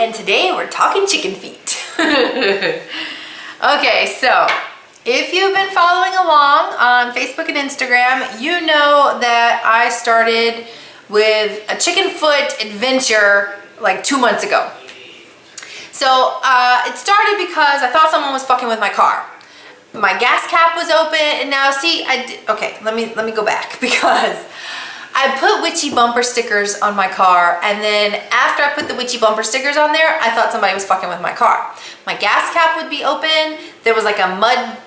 and today we're talking chicken feet. Okay, so if you've been following along on Facebook and Instagram, you know that I started with a chicken foot adventure like 2 months ago. So it started because I thought someone was fucking with my car. My gas cap was open, and now see, okay, let me go back, because I put witchy bumper stickers on my car, and then after I put the witchy bumper stickers on there, I thought somebody was fucking with my car. My gas cap would be open, there was like a mud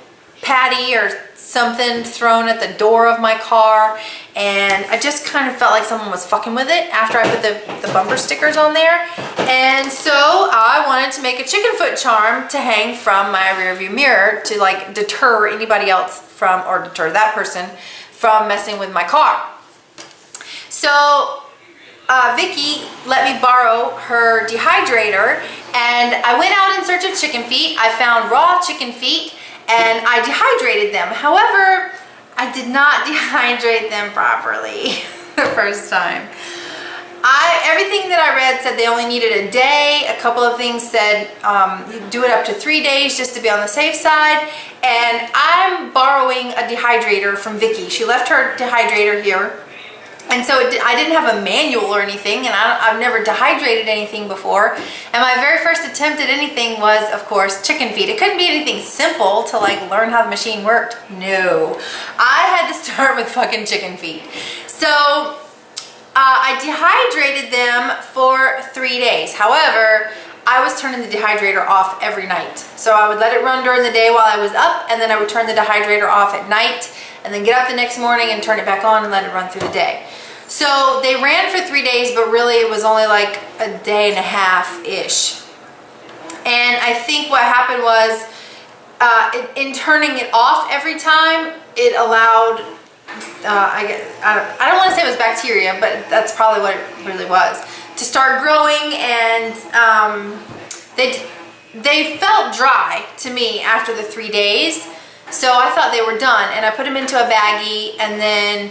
patty or something thrown at the door of my car, and I just kind of felt like someone was fucking with it after I put the bumper stickers on there. And so I wanted to make a chicken foot charm to hang from my rear view mirror to like deter anybody else from, or deter that person from messing with my car. So Vicky let me borrow her dehydrator, and I went out in search of chicken feet. I found raw chicken feet and I dehydrated them. However, I did not dehydrate them properly the first time. Everything that I read said they only needed a day. A couple of things said you do it up to 3 days just to be on the safe side. And I'm borrowing a dehydrator from Vicky. She left her dehydrator here. And so I didn't have a manual or anything, and I've never dehydrated anything before. And my very first attempt at anything was, of course, chicken feet. It couldn't be anything simple to like learn how the machine worked. No, I had to start with fucking chicken feet. So I dehydrated them for 3 days. However, I was turning the dehydrator off every night. So I would let it run during the day while I was up, and then I would turn the dehydrator off at night, and then get up the next morning and turn it back on and let it run through the day. So they ran for 3 days, but really it was only like a day and a half-ish. And I think what happened was, in turning it off every time, it allowed, I don't want to say it was bacteria, but that's probably what it really was, to start growing, and they felt dry to me after the 3 days. So I thought they were done, and I put them into a baggie, and then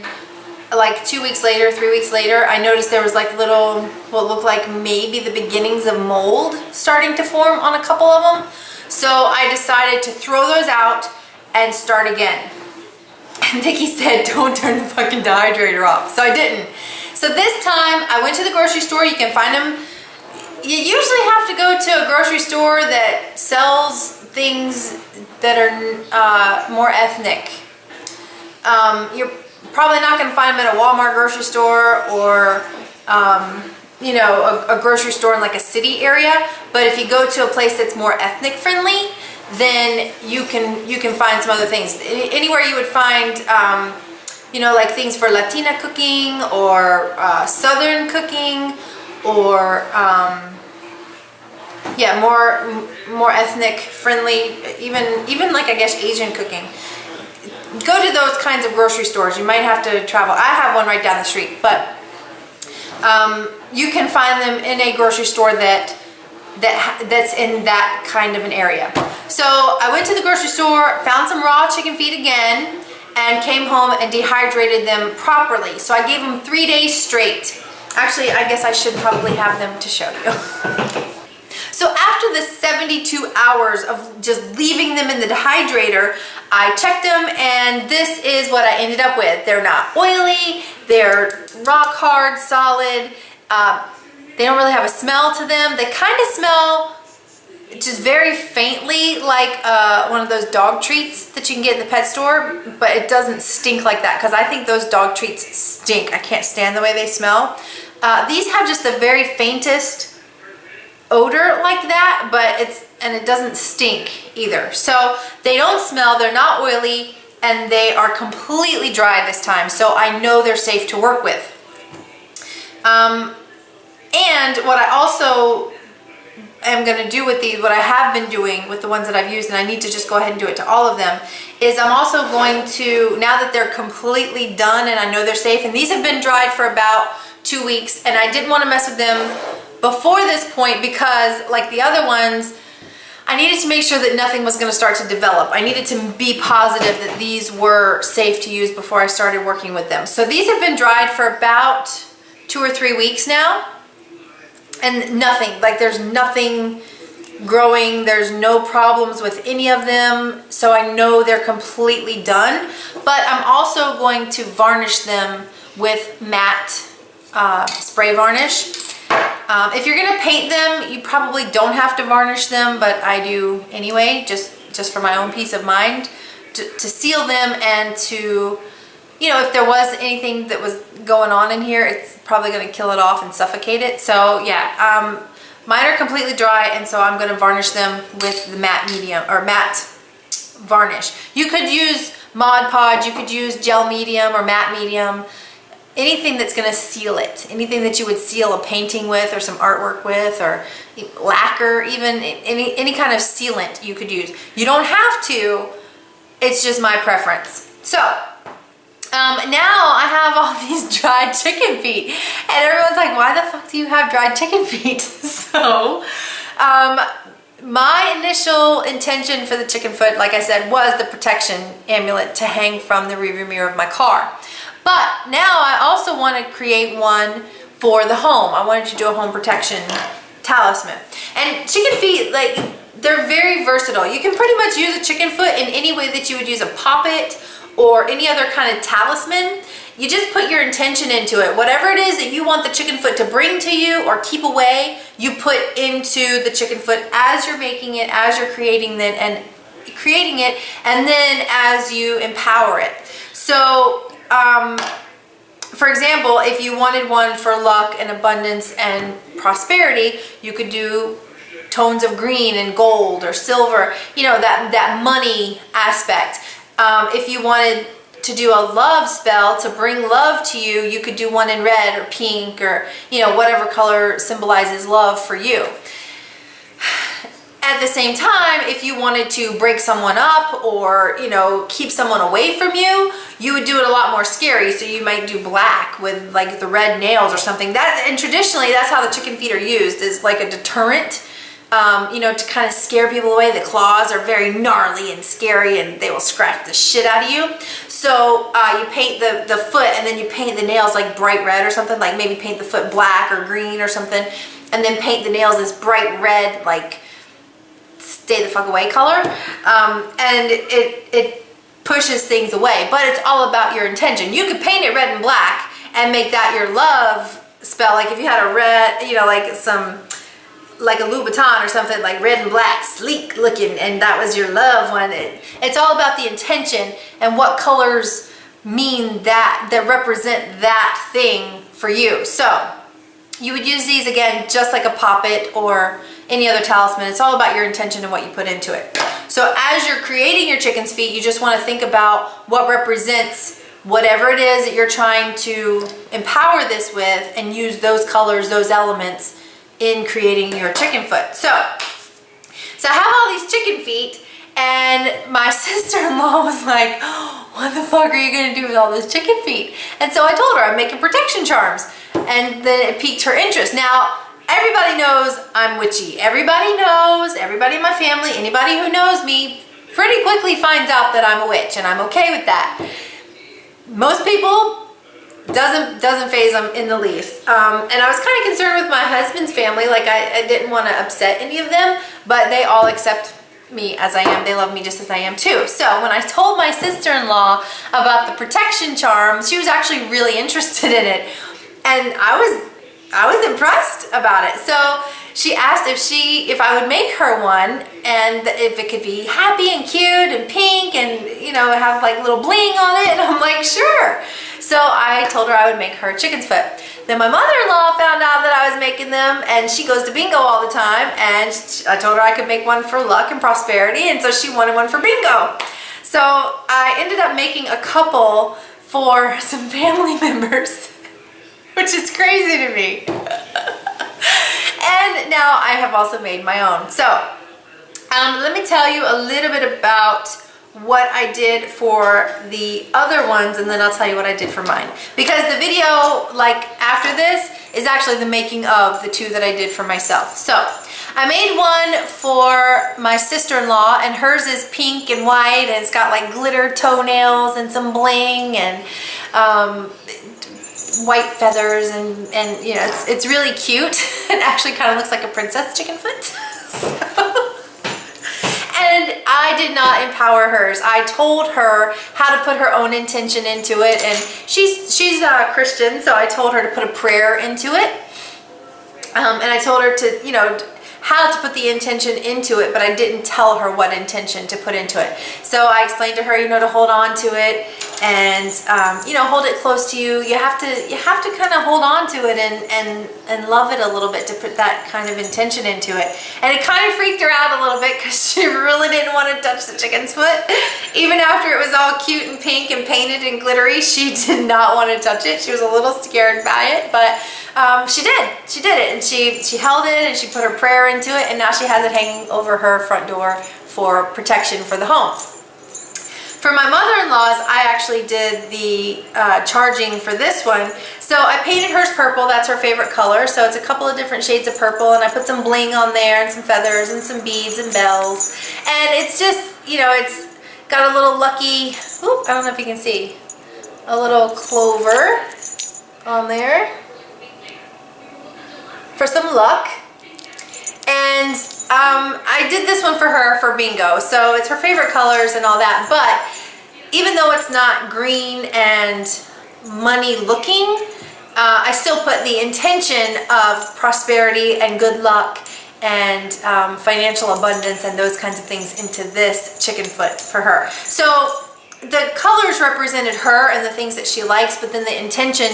like 2 weeks later, 3 weeks later, I noticed there was like little, what looked like maybe the beginnings of mold starting to form on a couple of them. So I decided to throw those out and start again. And Vicky said, don't turn the fucking dehydrator off. So I didn't. So this time I went to the grocery store. You can find them. You usually have to go to a grocery store that sells things that are more ethnic. You're probably not going to find them at a Walmart grocery store, or you know, a grocery store in like a city area. But if you go to a place that's more ethnic friendly, then you can find some other things. Anywhere you would find you know, like things for Latina cooking, or Southern cooking, or yeah, more ethnic friendly, even like I guess Asian cooking. Go to those kinds of grocery stores. You might have to travel. I have one right down the street, but you can find them in a grocery store that's in that kind of an area. So I went to the grocery store, found some raw chicken feet again, and came home and dehydrated them properly. So I gave them 3 days straight. Actually, I guess I should probably have them to show you. So after the 72 hours of just leaving them in the dehydrator, I checked them, and this is what I ended up with. They're not oily, they're rock hard, solid. They don't really have a smell to them. They kind of smell just very faintly like one of those dog treats that you can get at the pet store, but it doesn't stink like that, because I think those dog treats stink. I can't stand the way they smell. These have just the very faintest odor like that, but it doesn't stink either. So they don't smell, they're not oily, and they are completely dry this time, so I know they're safe to work with. And what I also am going to do with these, what I have been doing with the ones that I've used, and I need to just go ahead and do it to all of them, is I'm also going to, now that they're completely done and I know they're safe, and these have been dried for about 2 weeks, and I didn't want to mess with them before this point, because like the other ones, I needed to make sure that nothing was going to start to develop. I needed to be positive that these were safe to use before I started working with them. So these have been dried for about 2 or 3 weeks now. and nothing, like there's nothing growing, there's no problems with any of them, so I know they're completely done. But I'm also going to varnish them with matte spray varnish. If you're gonna paint them, you probably don't have to varnish them, but I do anyway, just for my own peace of mind, to seal them and to, you know, if there was anything that was going on in here, it's probably gonna kill it off and suffocate it. So yeah, mine are completely dry, and so I'm gonna varnish them with the matte medium, or matte varnish. You could use Mod Podge, you could use gel medium or matte medium, anything that's gonna seal it, anything that you would seal a painting with or some artwork with, or lacquer, even any kind of sealant you could use. You don't have to, it's just my preference. So now I have all these dried chicken feet, and everyone's like, why the fuck do you have dried chicken feet? So my initial intention for the chicken foot, like I said, was the protection amulet to hang from the rearview mirror of my car. But now I also want to create one for the home. I wanted to do a home protection talisman. And chicken feet, like, they're very versatile. You can pretty much use a chicken foot in any way that you would use a poppet or any other kind of talisman. You just put your intention into it. Whatever it is that you want the chicken foot to bring to you or keep away, you put into the chicken foot as you're making it, as you're creating it, and then as you empower it. So, for example, if you wanted one for luck and abundance and prosperity, you could do tones of green and gold or silver, you know, that money aspect. If you wanted to do a love spell to bring love to you, you could do one in red or pink, or, you know, whatever color symbolizes love for you. At the same time, if you wanted to break someone up or, you know, keep someone away from you, you would do it a lot more scary. So you might do black with like the red nails or something. And traditionally, that's how the chicken feet are used, is like a deterrent. You know, to kind of scare people away. The claws are very gnarly and scary, and they will scratch the shit out of you. So you paint the foot, and then you paint the nails like bright red or something, like maybe paint the foot black or green or something, and then paint the nails this bright red, like stay the fuck away color. And it pushes things away, but it's all about your intention. You could paint it red and black and make that your love spell. Like if you had a red, you know, like a Louboutin or something, like red and black, sleek looking, and that was your love one. It's all about the intention and what colors mean that represent that thing for you. So you would use these again just like a poppet or any other talisman. It's all about your intention and what you put into it. So as you're creating your chicken's feet, you just want to think about what represents whatever it is that you're trying to empower this with, and use those colors, those elements in creating your chicken foot. So I have all these chicken feet, and my sister-in-law was like, oh, what the fuck are you gonna do with all those chicken feet? And so I told her I'm making protection charms, and then it piqued her interest. Now, everybody knows I'm witchy. Everybody knows, everybody in my family, anybody who knows me pretty quickly finds out that I'm a witch, and I'm okay with that. Most people, doesn't faze them in the least. And I was kind of concerned with my husband's family. Like I didn't want to upset any of them, but they all accept me as I am. They love me just as I am too. So when I told my sister-in-law about the protection charms, she was actually really interested in it, and I was impressed about it. So she asked if I would make her one, and if it could be happy and cute and pink and, you know, have like little bling on it. And I'm like, sure. So I told her I would make her a chicken's foot. Then my mother-in-law found out that I was making them, and she goes to bingo all the time, and I told her I could make one for luck and prosperity, and so she wanted one for bingo. So I ended up making a couple for some family members, which is crazy to me. And now I have also made my own. So let me tell you a little bit about what I did for the other ones, and then I'll tell you what I did for mine. Because the video, like after this, is actually the making of the two that I did for myself. So I made one for my sister-in-law, and hers is pink and white, and it's got like glitter toenails and some bling, and white feathers and you know, it's really cute. It actually kind of looks like a princess chicken foot. And I did not empower hers. I told her how to put her own intention into it, and she's Christian, so I told her to put a prayer into it. And I told her to, you know, how to put the intention into it, but I didn't tell her what intention to put into it. So I explained to her, you know, to hold on to it and, you know, hold it close to you. You have to kind of hold on to it and love it a little bit to put that kind of intention into it. And it kind of freaked her out a little bit because she really didn't want to touch the chicken's foot. Even after it was all cute and pink and painted and glittery, she did not want to touch it. She was a little scared by it, but she did it, and she held it and she put her prayer into it, and now she has it hanging over her front door for protection for the home. For my mother-in-law's, I actually did the charging for this one. So I painted hers purple. That's her favorite color. So it's a couple of different shades of purple, and I put some bling on there and some feathers and some beads and bells. And it's just, you know, it's got a little lucky, I don't know if you can see, a little clover on there for some luck. And I did this one for her for bingo, so it's her favorite colors and all that, but even though it's not green and money looking, I still put the intention of prosperity and good luck and financial abundance and those kinds of things into this chicken foot for her. So the colors represented her and the things that she likes, but then the intention,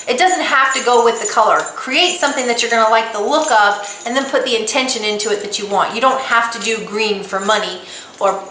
it doesn't have to go with the color. Create something that you're going to like the look of, and then put the intention into it that you want. You don't have to do green for money or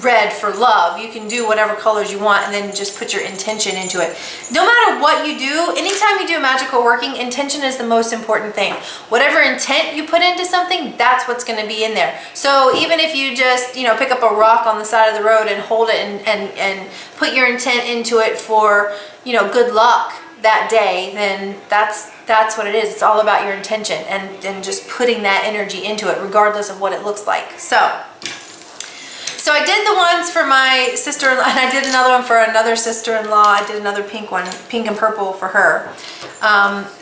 red for love. You can do whatever colors you want and then just put your intention into it. No matter what you do, anytime you do magical working, intention is the most important thing. Whatever intent you put into something, that's what's going to be in there. So even if you just, you know, pick up a rock on the side of the road and hold it and put your intent into it for, you know, good luck that day, then that's what it is. It's all about your intention and just putting that energy into it regardless of what it looks like. So I did the ones for my sister-in-law, and I did another one for another sister-in-law. I did another pink one, pink and purple for her.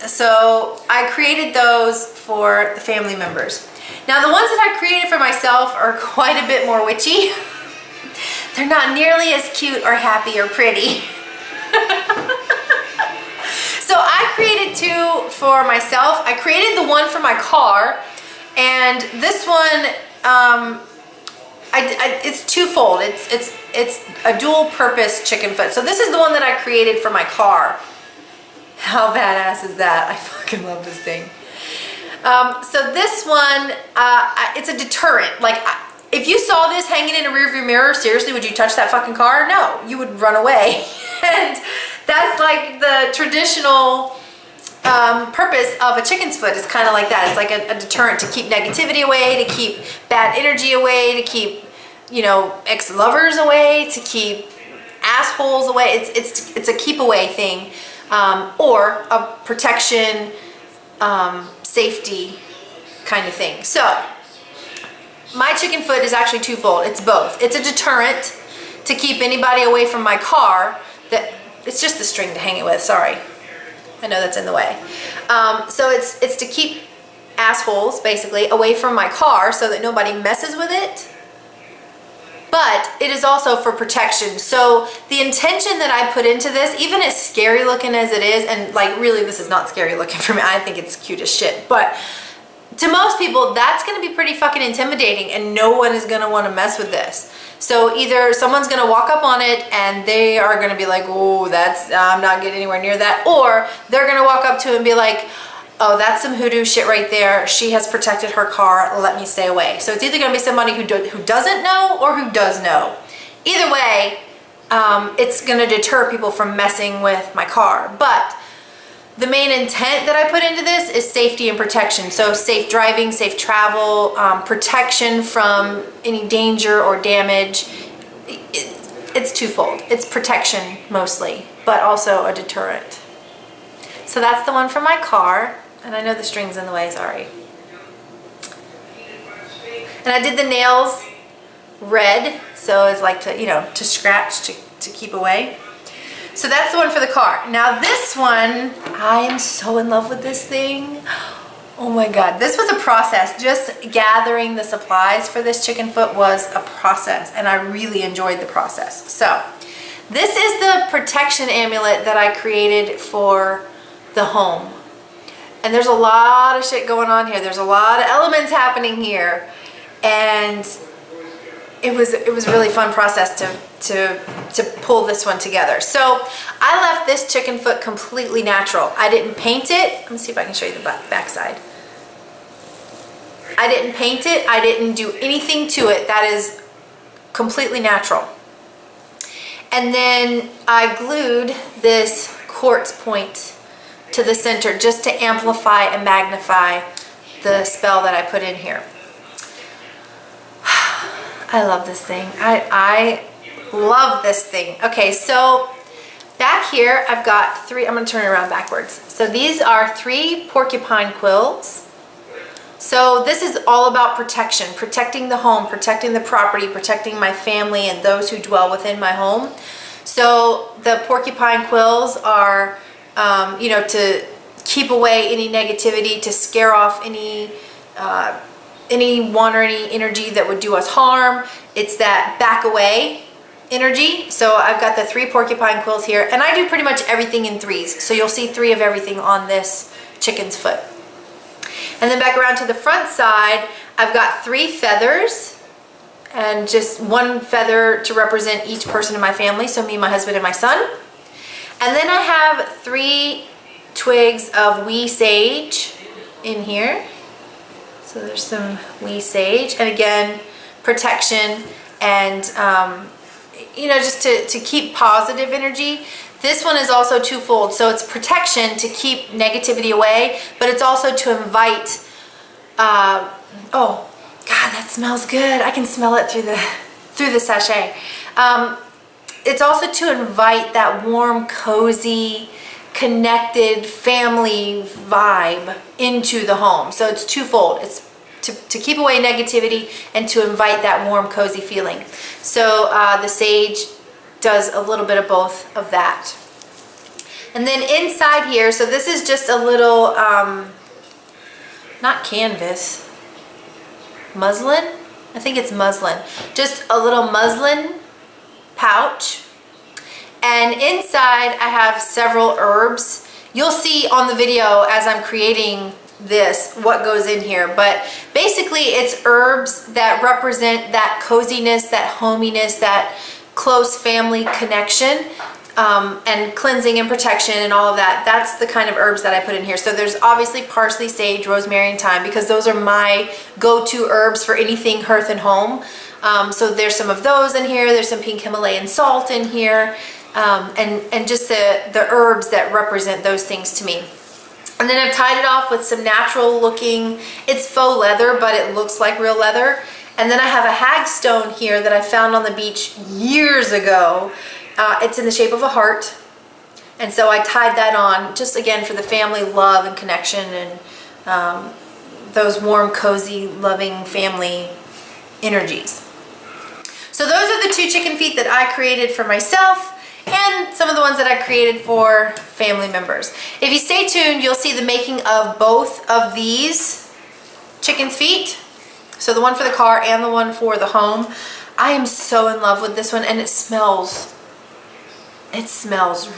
So I created those for the family members. Now the ones that I created for myself are quite a bit more witchy. They're not nearly as cute or happy or pretty. So I created two for myself. I created the one for my car, and this one, it's twofold. It's a dual purpose chicken foot. So this is the one that I created for my car. How badass is that? I fucking love this thing. So this one, it's a deterrent. Like, if you saw this hanging in a rearview mirror, seriously, would you touch that fucking car? No, you would run away. And that's like the traditional purpose of a chicken's foot is kind of like that. It's like a deterrent to keep negativity away, to keep bad energy away, to keep, you know, ex-lovers away, to keep assholes away. It's a keep away thing, or a protection, safety kind of thing. So my chicken foot is actually twofold. It's both. It's a deterrent to keep anybody away from my car. It's just the string to hang it with, sorry. I know that's in the way. So it's to keep assholes, basically, away from my car so that nobody messes with it. But it is also for protection. So the intention that I put into this, even as scary looking as it is, and like really this is not scary looking for me, I think it's cute as shit, but to most people that's going to be pretty fucking intimidating, and no one is going to want to mess with this. So either someone's going to walk up on it and they are going to be like, oh, I'm not getting anywhere near that, or they're going to walk up to it and be like, oh, that's some hoodoo shit right there. She has protected her car. Let me stay away. So it's either going to be somebody who doesn't know or who does know. Either way, it's going to deter people from messing with my car. But the main intent that I put into this is safety and protection. So safe driving, safe travel, protection from any danger or damage. It's twofold. It's protection mostly, but also a deterrent. So that's the one for my car. And I know the string's in the way, sorry. And I did the nails red, so it's like to, you know, to scratch, to keep away. So that's the one for the car. Now this one, I am so in love with this thing. Oh my God, this was a process. Just gathering the supplies for this chicken foot was a process, and I really enjoyed the process. So this is the protection amulet that I created for the home. And there's a lot of shit going on here. There's a lot of elements happening here. And it was a really fun process to pull this one together. So I left this chicken foot completely natural. I didn't paint it. Let me see if I can show you the back side. I didn't paint it. I didn't do anything to it. That is completely natural. And then I glued this quartz point to the center just to amplify and magnify the spell that I put in here. I love this thing. I love this thing. Okay, so back here I've got three, I'm going to turn it around backwards. So these are 3 porcupine quills. So this is all about protection, protecting the home, protecting the property, protecting my family and those who dwell within my home. So the porcupine quills are, you know, to keep away any negativity, to scare off anyone or any energy that would do us harm. It's that back away energy. So I've got the 3 porcupine quills here, and I do pretty much everything in 3s. So you'll see 3 of everything on this chicken's foot. And then back around to the front side, I've got 3 feathers, and just 1 feather to represent each person in my family. So me, my husband, and my son. And then I have 3 twigs of wee sage in here. So there's some wee sage, and again, protection and, you know, just to keep positive energy. This one is also twofold. So it's protection to keep negativity away, but it's also to invite, oh God, that smells good. I can smell it through the sachet. It's also to invite that warm, cozy, connected family vibe into the home. So it's twofold. It's to keep away negativity and to invite that warm, cozy feeling. So the sage does a little bit of both of that. And then inside here, so this is just a little, not canvas, muslin? I think it's muslin. Just a little muslin pouch. And inside I have several herbs. You'll see on the video as I'm creating this what goes in here, but basically it's herbs that represent that coziness, that hominess, that close family connection, and cleansing and protection and all of that. That's the kind of herbs that I put in here. So there's obviously parsley, sage, rosemary, and thyme, because those are my go-to herbs for anything hearth and home. So there's some of those in here. There's some pink Himalayan salt in here. And just the herbs that represent those things to me. And then I've tied it off with some natural looking, it's faux leather, but it looks like real leather. And then I have a hagstone here that I found on the beach years ago. It's in the shape of a heart. And so I tied that on just again for the family love and connection and those warm, cozy, loving family energies. So those are the 2 chicken feet that I created for myself, and some of the ones that I created for family members. If you stay tuned, you'll see the making of both of these chicken's feet. So the one for the car and the one for the home. I am so in love with this one, and it smells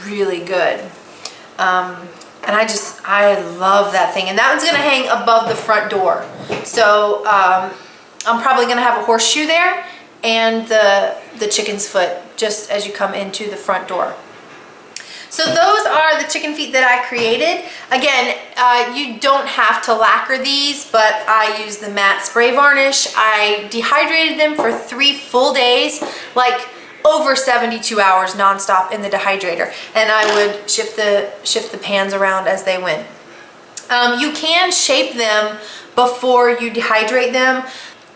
really good. And I love that thing. And that one's gonna hang above the front door. So I'm probably gonna have a horseshoe there and the chicken's foot just as you come into the front door. So those are the chicken feet that I created. Again, you don't have to lacquer these, but I use the matte spray varnish. I dehydrated them for 3 full days, like over 72 hours nonstop in the dehydrator, and I would shift the pans around as they went. You can shape them before you dehydrate them.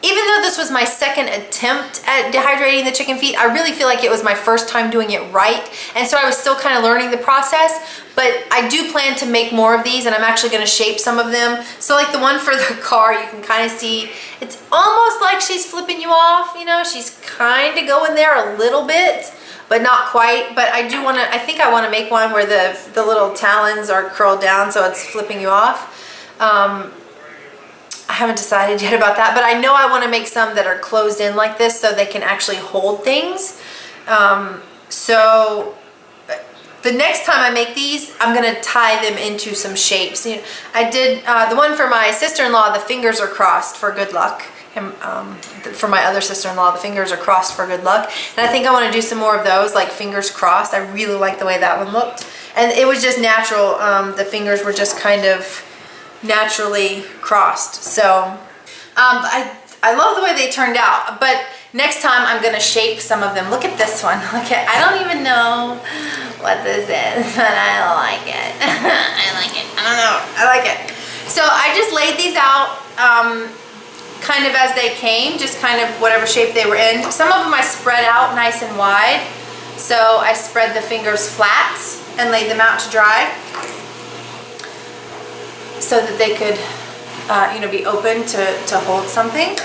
Even though this was my second attempt at dehydrating the chicken feet, I really feel like it was my first time doing it right. And so I was still kind of learning the process, but I do plan to make more of these, and I'm actually gonna shape some of them. So like the one for the car, you can kind of see, it's almost like she's flipping you off, you know, she's kind of going there a little bit, but not quite. But I do want to, I think I want to make one where the little talons are curled down so it's flipping you off. I haven't decided yet about that, but I know I want to make some that are closed in like this so they can actually hold things. So the next time I make these, I'm going to tie them into some shapes. You know, I did the one for my sister-in-law, the fingers are crossed for good luck. And for my other sister-in-law, the fingers are crossed for good luck. And I think I want to do some more of those, like fingers crossed. I really like the way that one looked. And it was just natural. The fingers were just kind of naturally crossed. So I love the way they turned out. But next time I'm going to shape some of them. Look at this one. Look at, I don't even know what this is, but I like it. I like it. I don't know. I like it. So I just laid these out kind of as they came, just kind of whatever shape they were in. Some of them I spread out nice and wide. So I spread the fingers flat and laid them out to dry so that they could you know, be open to hold something.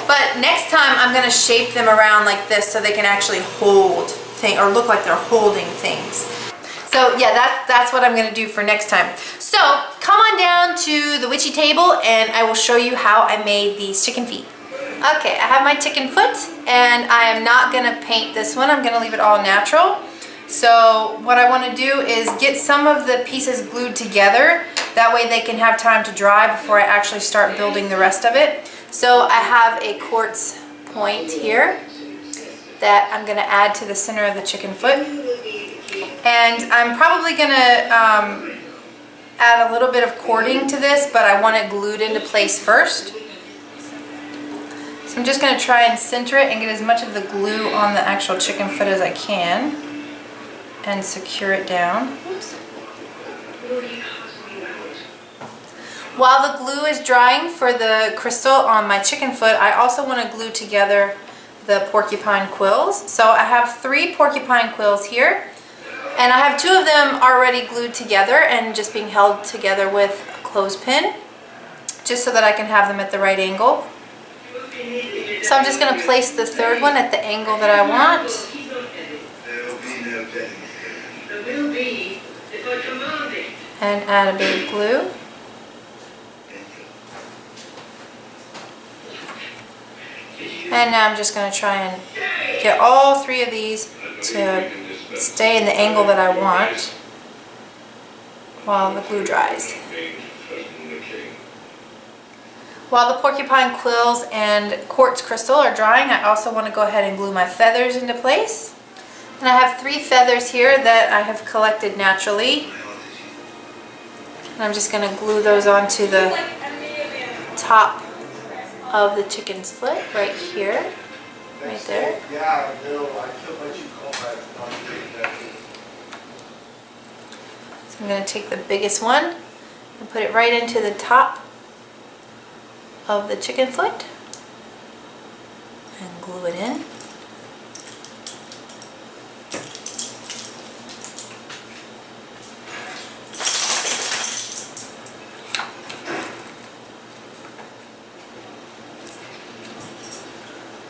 But next time I'm going to shape them around like this so they can actually hold things or look like they're holding things. So yeah, that's what I'm going to do for next time. So come on down to the witchy table and I will show you how I made these chicken feet. Okay, I have my chicken foot and I am not going to paint this one. I'm going to leave it all natural. So what I want to do is get some of the pieces glued together. That way they can have time to dry before I actually start building the rest of it. So I have a quartz point here that I'm going to add to the center of the chicken foot. And I'm probably going to add a little bit of cording to this, but I want it glued into place first. So I'm just going to try and center it and get as much of the glue on the actual chicken foot as I can and secure it down. Oops. While the glue is drying for the crystal on my chicken foot, I also want to glue together the porcupine quills. So I have 3 porcupine quills here, and I have 2 of them already glued together and just being held together with a clothespin, just so that I can have them at the right angle. So I'm just going to place the 3rd one at the angle that I want. And add a bit of glue. And now I'm just going to try and get all 3 of these to stay in the angle that I want while the glue dries. While the porcupine quills and quartz crystal are drying, I also want to go ahead and glue my feathers into place. And I have 3 feathers here that I have collected naturally. And I'm just going to glue those onto the top of the chicken's foot right here, right there. So I'm going to take the biggest one and put it right into the top of the chicken foot and glue it in.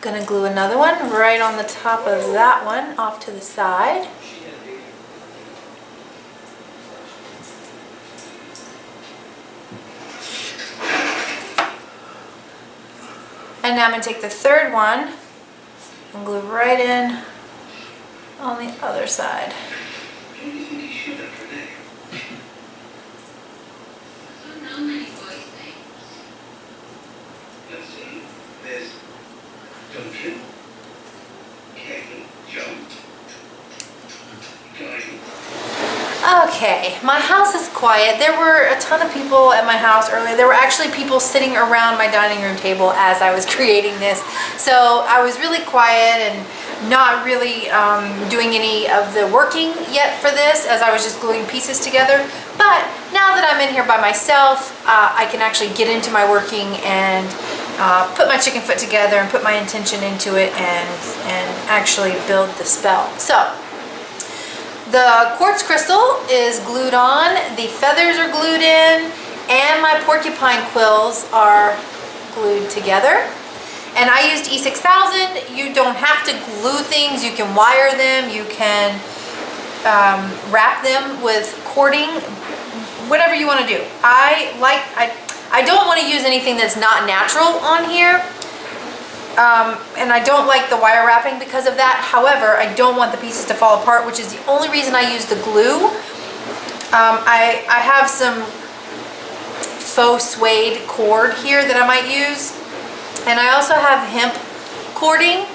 Gonna glue another one right on the top of that one off to the side. And now I'm gonna take the 3rd one and glue right in on the other side. Okay, my house is quiet. There were a ton of people at my house earlier. There were actually people sitting around my dining room table as I was creating this. So I was really quiet and not really doing any of the working yet for this, as I was just gluing pieces together. But now that I'm in here by myself, I can actually get into my working and put my chicken foot together and put my intention into it and actually build the spell. So the quartz crystal is glued on, the feathers are glued in, and my porcupine quills are glued together. And I used E6000. You don't have to glue things. You can wire them. You can wrap them with cording, whatever you want to do. I don't want to use anything that's not natural on here. And I don't like the wire wrapping because of that. However, I don't want the pieces to fall apart, which is the only reason I use the glue. I have some faux suede cord here that I might use. And I also have hemp cording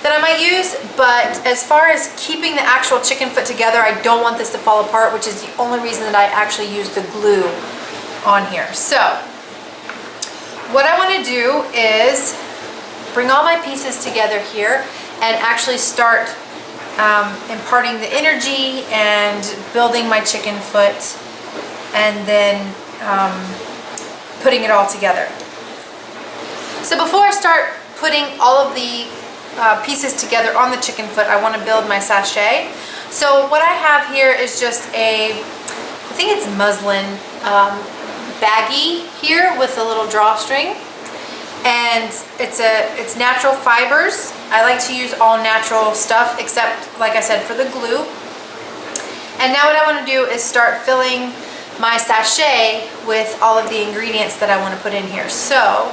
that I might use. But as far as keeping the actual chicken foot together, I don't want this to fall apart, which is the only reason that I actually use the glue on here. So what I want to do is bring all my pieces together here and actually start imparting the energy and building my chicken foot, and then putting it all together. So before I start putting all of the pieces together on the chicken foot, I want to build my sachet. So what I have here is just I think it's muslin baggie here with a little drawstring. And it's natural fibers. I like to use all natural stuff except, like I said, for the glue. And now what I want to do is start filling my sachet with all of the ingredients that I want to put in here. So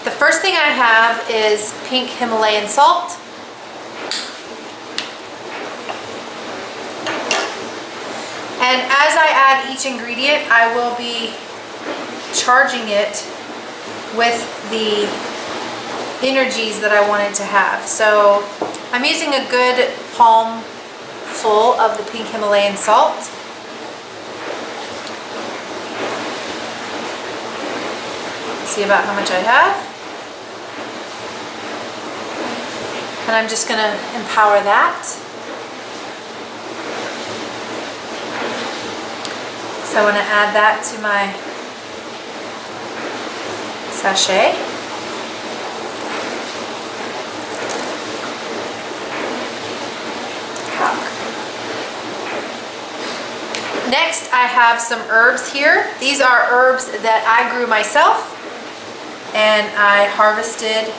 the first thing I have is pink Himalayan salt. And as I add each ingredient, I will be charging it with the energies that I wanted to have. So I'm using a good palm full of the pink Himalayan salt. Let's see about how much I have. And I'm just going to empower that. So I want to add that to my sachet. Next, I have some herbs here. These are herbs that I grew myself, and I harvested.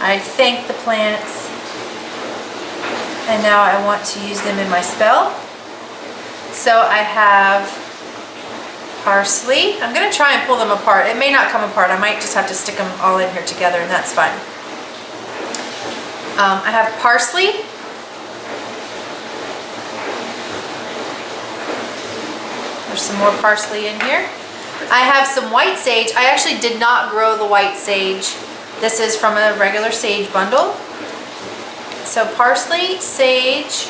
I thanked the plants, and now I want to use them in my spell. So I have parsley. I'm going to try and pull them apart. It may not come apart. I might just have to stick them all in here together, and that's fine. I have parsley. There's some more parsley in here. I have some white sage. I actually did not grow the white sage. This is from a regular sage bundle. So parsley, sage.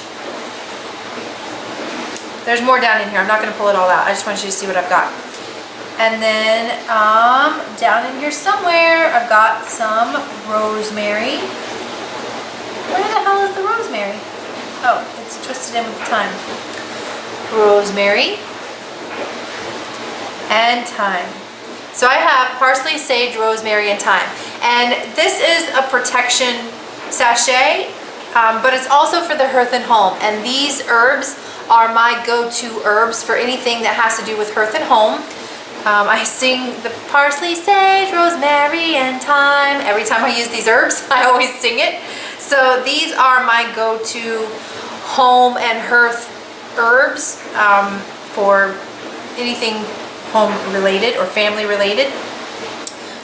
There's more down in here. I'm not going to pull it all out. I just want you to see what I've got. And then down in here somewhere, I've got some rosemary. Where the hell is the rosemary? Oh, it's twisted in with the thyme. Rosemary and thyme. So I have parsley, sage, rosemary, and thyme. And this is a protection sachet, but it's also for the hearth and home. And these herbs are my go-to herbs for anything that has to do with hearth and home. I sing the parsley, sage, rosemary, and thyme. Every time I use these herbs, I always sing it. So these are my go-to home and hearth herbs for anything home related or family related.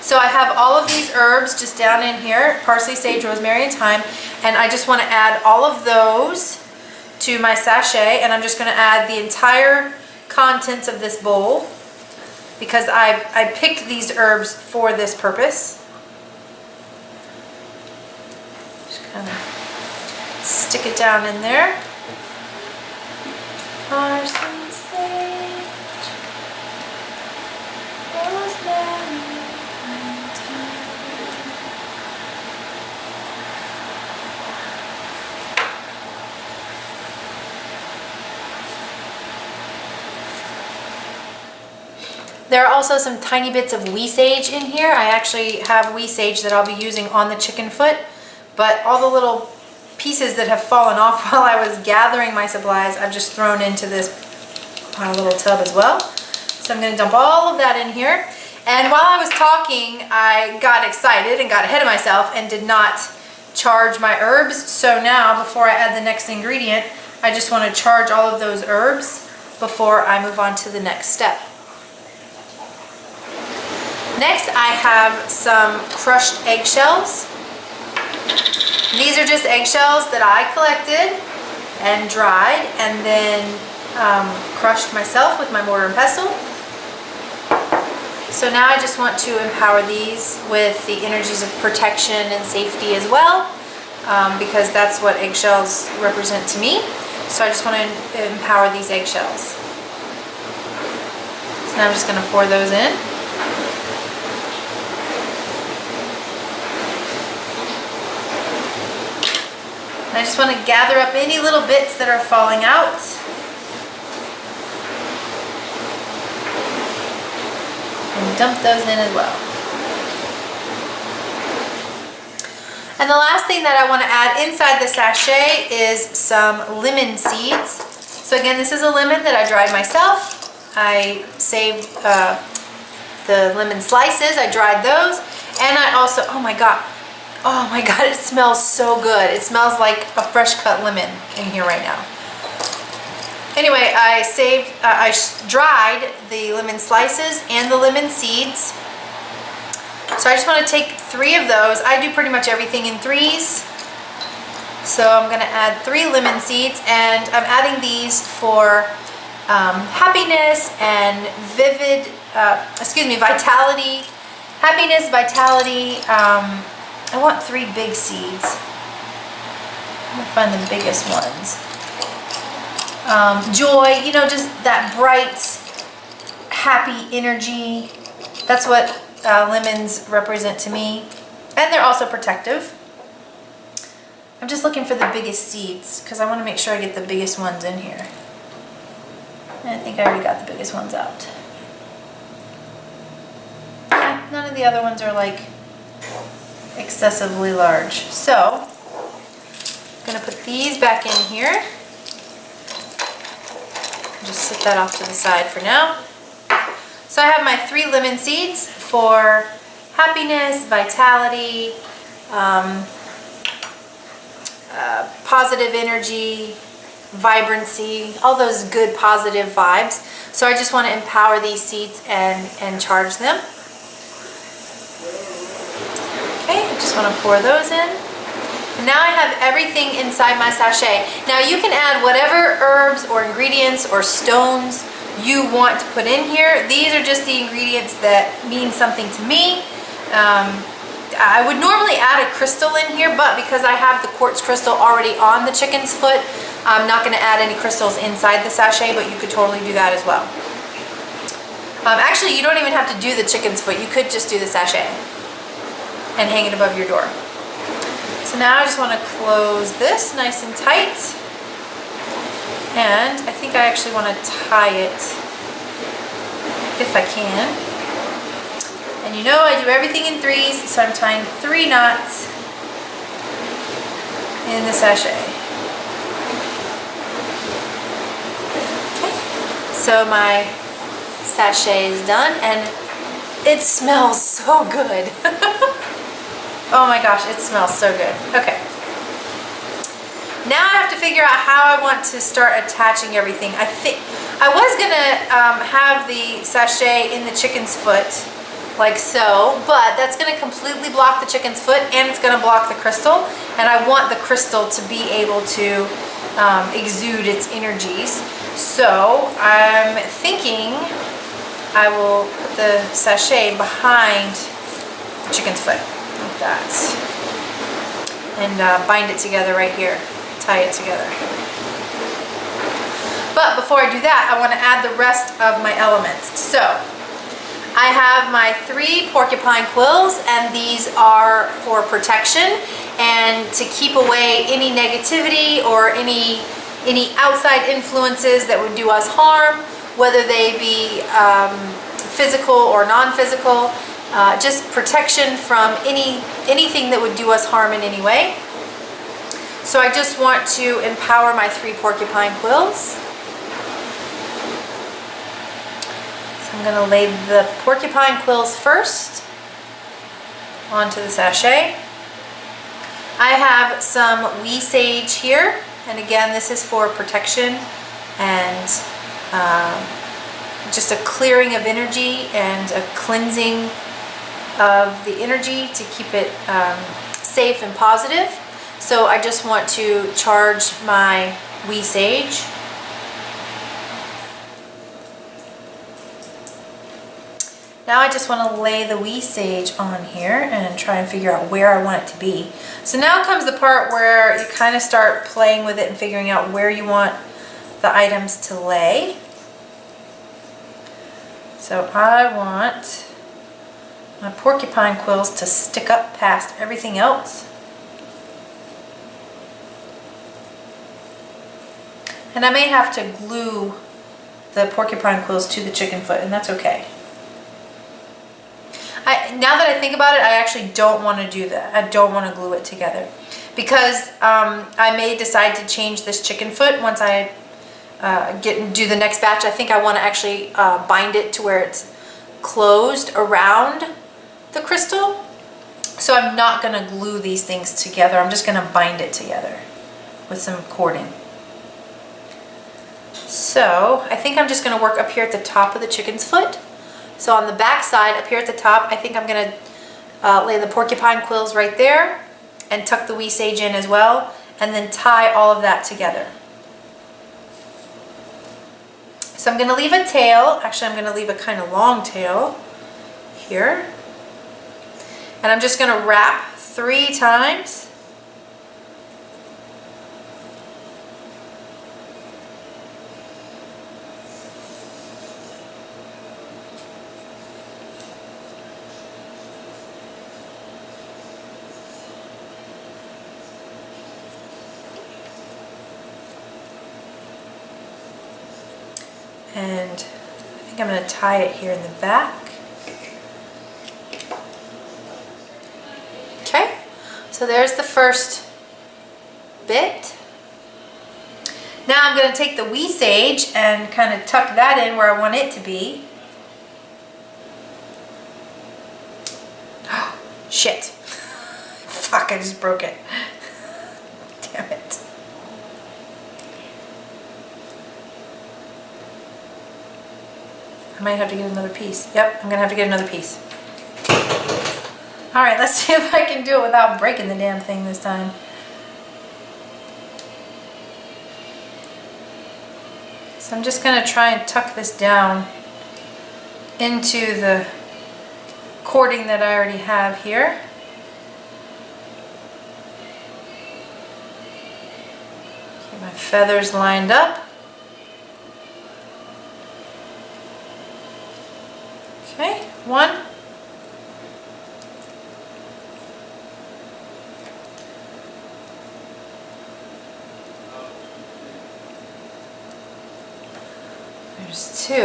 So I have all of these herbs just down in here, parsley, sage, rosemary, and thyme, and I just want to add all of those to my sachet, and I'm just going to add the entire contents of this bowl because I picked these herbs for this purpose. Just kind of stick it down in there. Parsley, sage, rosemary, and thyme. There are also some tiny bits of wee sage in here. I actually have wee sage that I'll be using on the chicken foot, but all the little pieces that have fallen off while I was gathering my supplies, I've just thrown into this little tub as well. So I'm going to dump all of that in here. And while I was talking, I got excited and got ahead of myself and did not charge my herbs. So now, before I add the next ingredient, I just want to charge all of those herbs before I move on to the next step. Next, I have some crushed eggshells. These are just eggshells that I collected and dried and then crushed myself with my mortar and pestle. So now I just want to empower these with the energies of protection and safety as well, because that's what eggshells represent to me. So I just want to empower these eggshells. So now I'm just going to pour those in. And I just want to gather up any little bits that are falling out. And dump those in as well. And the last thing that I want to add inside the sachet is some lemon seeds. So again, this is a lemon that I dried myself. I saved the lemon slices, I dried those, and I also, oh my god, it smells so good. It smells like a fresh cut lemon in here right now. Anyway, I dried the lemon slices and the lemon seeds. So I just want to take 3 of those. I do pretty much everything in 3s. So I'm going to add 3 lemon seeds, and I'm adding these for happiness and vitality. Happiness, vitality. I want 3 big seeds. I'm going to find the biggest ones. Joy, you know, just that bright, happy energy. That's what lemons represent to me. And they're also protective. I'm just looking for the biggest seeds because I want to make sure I get the biggest ones in here. And I think I already got the biggest ones out. Yeah, none of the other ones are like excessively large. So, I'm going to put these back in here. Just set that off to the side for now. So I have my 3 lemon seeds for happiness, vitality, positive energy, vibrancy, all those good positive vibes. So I just want to empower these seeds and charge them. Okay, I just want to pour those in. Now I have everything inside my sachet. Now you can add whatever herbs or ingredients or stones you want to put in here. These are just the ingredients that mean something to me. I would normally add a crystal in here, but because I have the quartz crystal already on the chicken's foot, I'm not going to add any crystals inside the sachet, but you could totally do that as well. Actually, you don't even have to do the chicken's foot. You could just do the sachet and hang it above your door. So now I just want to close this nice and tight, and I think I actually want to tie it if I can. And you know I do everything in 3s, so I'm tying 3 knots in the sachet. Okay. So my sachet is done, and it smells so good. Oh my gosh, it smells so good. Okay. Now I have to figure out how I want to start attaching everything. I think I was gonna have the sachet in the chicken's foot, like so, but that's gonna completely block the chicken's foot, and it's gonna block the crystal, and I want the crystal to be able to exude its energies. So I'm thinking I will put the sachet behind the chicken's foot. Like that, and bind it together right here, tie it together. But before I do that, I want to add the rest of my elements. So I have my 3 porcupine quills, and these are for protection and to keep away any negativity or any outside influences that would do us harm, whether they be physical or non-physical. Just protection from anything that would do us harm in any way. So I just want to empower my 3 porcupine quills. So I'm going to lay the porcupine quills first onto the sachet. I have some wee sage here, and again, this is for protection and just a clearing of energy and a cleansing of the energy to keep it safe and positive. So I just want to charge my wee sage. Now I just want to lay the wee sage on here and try and figure out where I want it to be. So now comes the part where you kind of start playing with it and figuring out where you want the items to lay. So I want my porcupine quills to stick up past everything else. And I may have to glue the porcupine quills to the chicken foot, and that's okay. Now that I think about it, I actually don't want to do that. I don't want to glue it together because I may decide to change this chicken foot once I do the next batch. I think I want to actually bind it to where it's closed around the crystal. So I'm not going to glue these things together. I'm just going to bind it together with some cording. So I think I'm just going to work up here at the top of the chicken's foot. So on the back side, up here at the top, I think I'm going to lay the porcupine quills right there and tuck the wee sage in as well, and then tie all of that together. So I'm going to leave a tail. Actually, I'm going to leave a kind of long tail here. And I'm just going to wrap 3 times. And I think I'm going to tie it here in the back. Okay, so there's the first bit. Now I'm going to take the wee sage and kind of tuck that in where I want it to be. Oh, shit. Fuck, I just broke it. Damn it. I might have to get another piece. Yep, I'm gonna have to get another piece. All right, let's see if I can do it without breaking the damn thing this time. So I'm just gonna try and tuck this down into the cording that I already have here. Get my feathers lined up. Okay, 1. There's 2.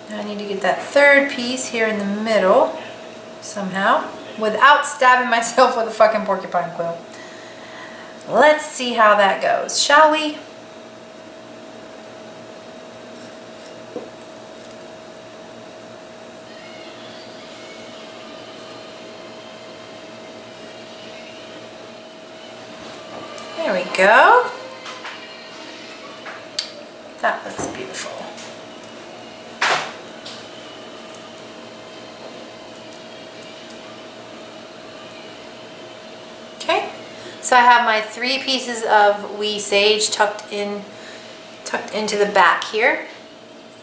Now I need to get that 3rd piece here in the middle somehow without stabbing myself with a fucking porcupine quill. Let's see how that goes, shall we? There we go. That looks beautiful. Okay, so I have my 3 pieces of wee sage tucked into the back here.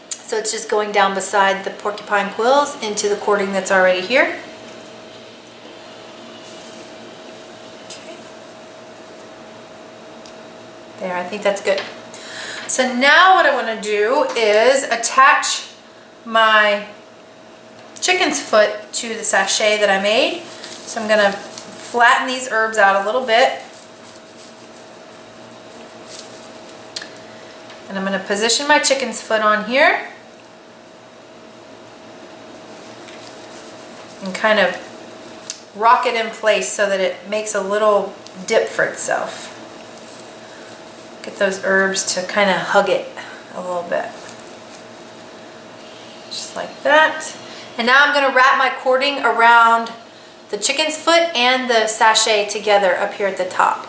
So it's just going down beside the porcupine quills into the cording that's already here. There, I think that's good. So now what I want to do is attach my chicken's foot to the sachet that I made. So I'm going to flatten these herbs out a little bit. And I'm going to position my chicken's foot on here. And kind of rock it in place so that it makes a little dip for itself. Get those herbs to kind of hug it a little bit. just like that. And now I'm gonna wrap my cording around the chicken's foot and the sachet together up here at the top.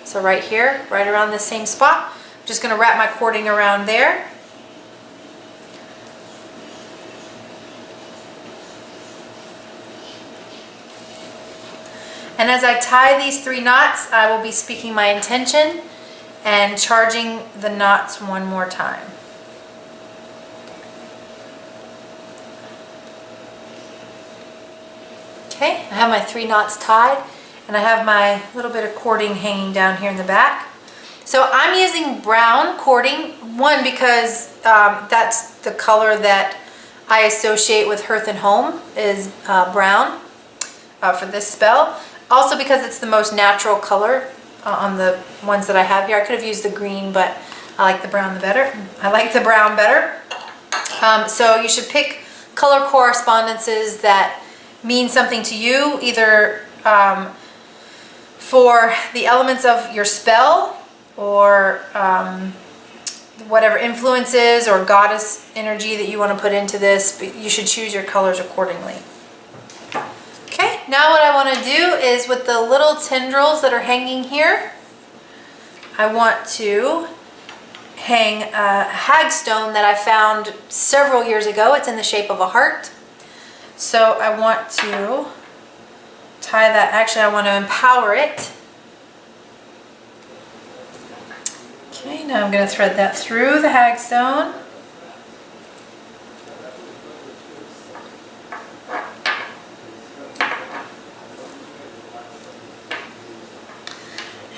So right here, right around the same spot, I'm just gonna wrap my cording around there. And as I tie these 3 knots, I will be speaking my intention and charging the knots one more time. Okay, I have my 3 knots tied, and I have my little bit of cording hanging down here in the back. So I'm using brown cording, one, because that's the color that I associate with hearth and home is brown for this spell. Also because it's the most natural color on the ones that I have here. I could have used the green, but I like the brown better. So you should pick color correspondences that mean something to you, either for the elements of your spell or whatever influences or goddess energy that you want to put into this, but you should choose your colors accordingly. Okay, now what I want to do is with the little tendrils that are hanging here, I want to hang a hagstone that I found several years ago. It's in the shape of a heart. So I want to tie that, actually I want to empower it. Okay, now I'm going to thread that through the hagstone.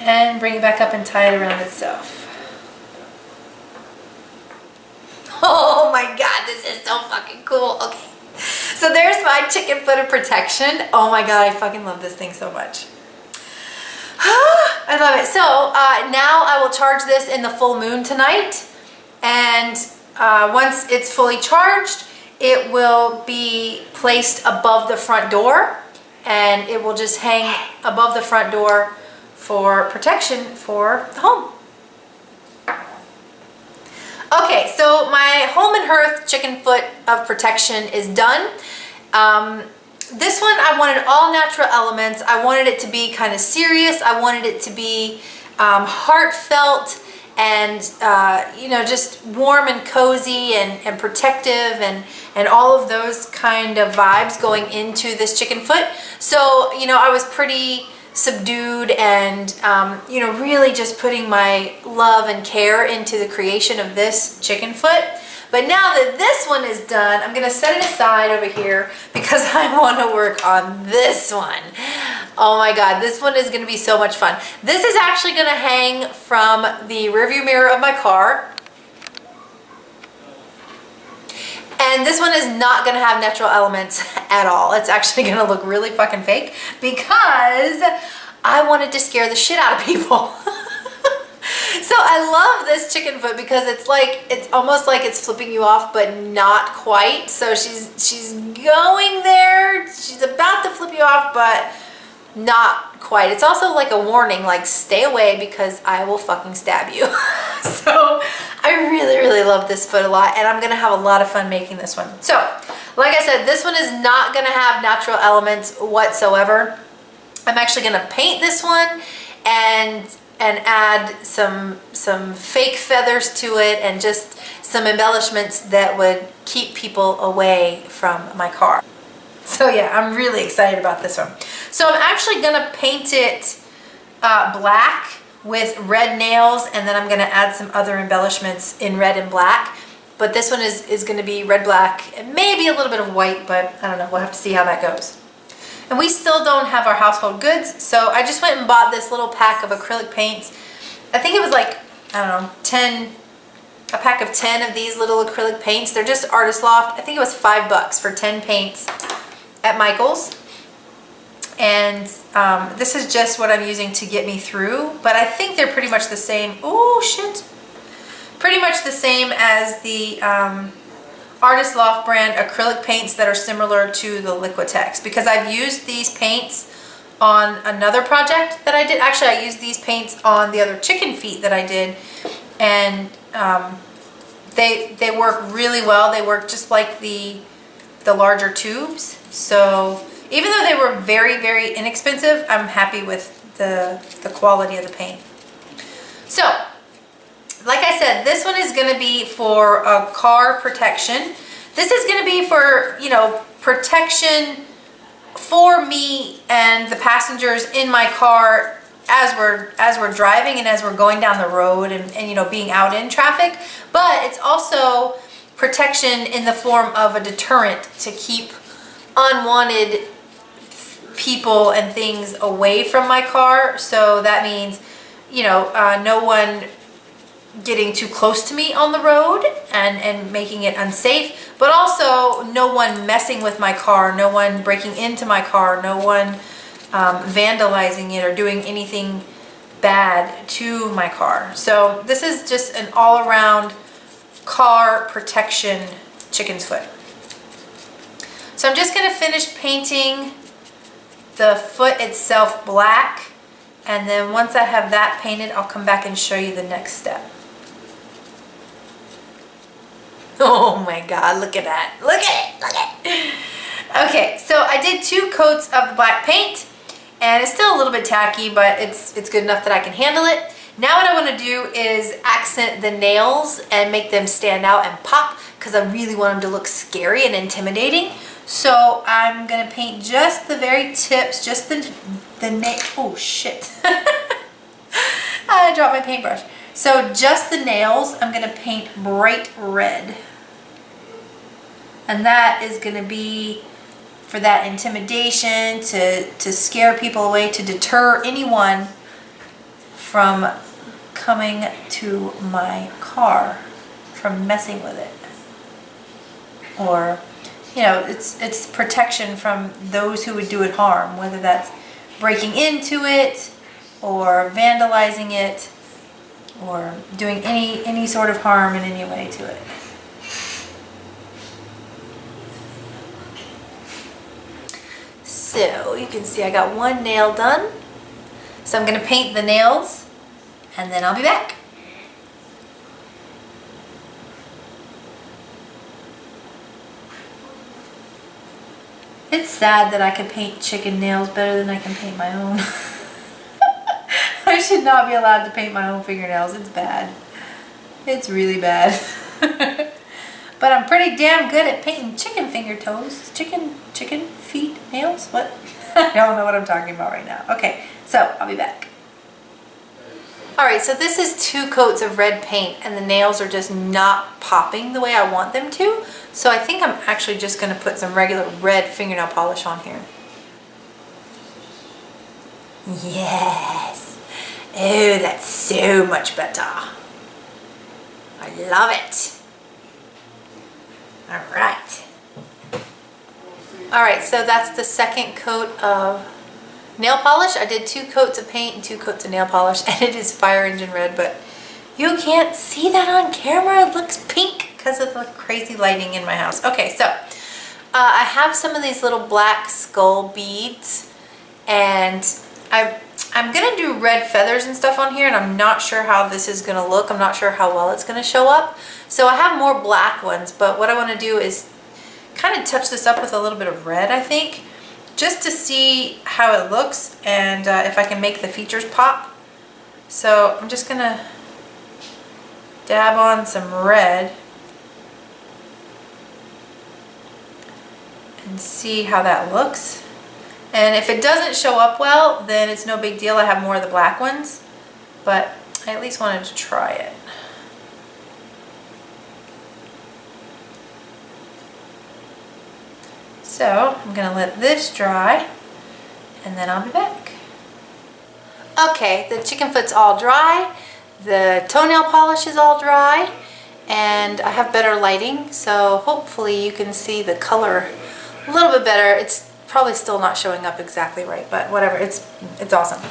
And bring it back up and tie it around itself. Oh my God, this is so fucking cool. Okay, so there's my chicken foot of protection. Oh my God, I fucking love this thing so much. I love it. So now I will charge this in the full moon tonight. And once it's fully charged, it will be placed above the front door. And it will just hang above the front door for protection for the home. Okay, so my home and hearth chicken foot of protection is done. This one I wanted all natural elements. I wanted it to be kind of serious. I wanted it to be heartfelt and you know, just warm and cozy and protective and all of those kind of vibes going into this chicken foot. So, you know, I was pretty subdued and you know, really just putting my love and care into the creation of this chicken foot. But now that this one is done, I'm gonna set it aside over here because I want to work on this one. Oh my God, this one is gonna be so much fun. This is actually gonna hang from the rearview mirror of my car. And this one is not gonna have natural elements at all. It's actually gonna look really fucking fake because I wanted to scare the shit out of people. So I love this chicken foot because it's almost like it's flipping you off, but not quite. So she's going there. She's about to flip you off, but not quite. It's also like a warning, like stay away because I will fucking stab you. So I really, really love this foot a lot, and I'm gonna have a lot of fun making this one. So, like I said, this one is not gonna have natural elements whatsoever. I'm actually gonna paint this one and add some fake feathers to it and just some embellishments that would keep people away from my car. So yeah, I'm really excited about this one. So I'm actually gonna paint it black with red nails, and then I'm gonna add some other embellishments in red and black. But this one is gonna be red, black, and maybe a little bit of white, but I don't know, we'll have to see how that goes. And we still don't have our household goods, so I just went and bought this little pack of acrylic paints. I think it was like, I don't know, a pack of 10 of these little acrylic paints. They're just Artist Loft. I think it was $5 for 10 paints at Michael's. And this is just what I'm using to get me through, but I think they're pretty much the same. Oh shit. Pretty much the same as the Artist Loft brand acrylic paints that are similar to the Liquitex, because I've used these paints on another project that I did. Actually, I used these paints on the other chicken feet that I did, and They work really well. They work just like the larger tubes. So even though they were very, very inexpensive, I'm happy with the quality of the paint. So, like I said, this one is going to be for car protection. This is going to be for, you know, protection for me and the passengers in my car as we're driving and as we're going down the road and you know, being out in traffic. But it's also protection in the form of a deterrent to keep unwanted people and things away from my car. So that means, you know, no one getting too close to me on the road and making it unsafe, but also no one messing with my car, no one breaking into my car, no one vandalizing it or doing anything bad to my car. So this is just an all-around car protection chicken's foot. So I'm just going to finish painting the foot itself black, and then once I have that painted, I'll come back and show you the next step. Oh my God, look at that. Look at it, look at it. Okay, so I did 2 coats of the black paint, and it's still a little bit tacky, but it's good enough that I can handle it. Now what I want to do is accent the nails and make them stand out and pop, because I really want them to look scary and intimidating. So I'm going to paint just the very tips, just the nail. Oh shit. I dropped my paintbrush. So just the nails, I'm going to paint bright red. And that is going to be for that intimidation, to scare people away, to deter anyone from coming to my car, from messing with it. Or, you know, it's protection from those who would do it harm, whether that's breaking into it or vandalizing it or doing any sort of harm in any way to it. So you can see I got 1 nail done. So I'm going to paint the nails and then I'll be back. It's sad that I can paint chicken nails better than I can paint my own. I should not be allowed to paint my own fingernails. It's bad. It's really bad. But I'm pretty damn good at painting chicken finger toes. Chicken feet nails? What? I don't know what I'm talking about right now. Okay, so I'll be back. Alright, so this is 2 coats of red paint and the nails are just not popping the way I want them to. So I think I'm actually just going to put some regular red fingernail polish on here. Yes! Oh, that's so much better. I love it. Alright. Alright, so that's the second coat of nail polish. I did 2 coats of paint and 2 coats of nail polish, and it is fire engine red, but you can't see that on camera. It looks pink because of the crazy lighting in my house. Okay, so I have some of these little black skull beads, and I'm gonna do red feathers and stuff on here, and I'm not sure how this is gonna look. I'm not sure how well it's gonna show up. So I have more black ones, but what I wanna do is kind of touch this up with a little bit of red, I think, just to see how it looks and if I can make the features pop. So I'm just gonna dab on some red and see how that looks. And if it doesn't show up well, then it's no big deal. I have more of the black ones, but I at least wanted to try it. So I'm gonna let this dry and then I'll be back. Okay, the chicken foot's all dry, the toenail polish is all dry, and I have better lighting, so hopefully you can see the color a little bit better. It's probably still not showing up exactly right, but whatever, it's awesome.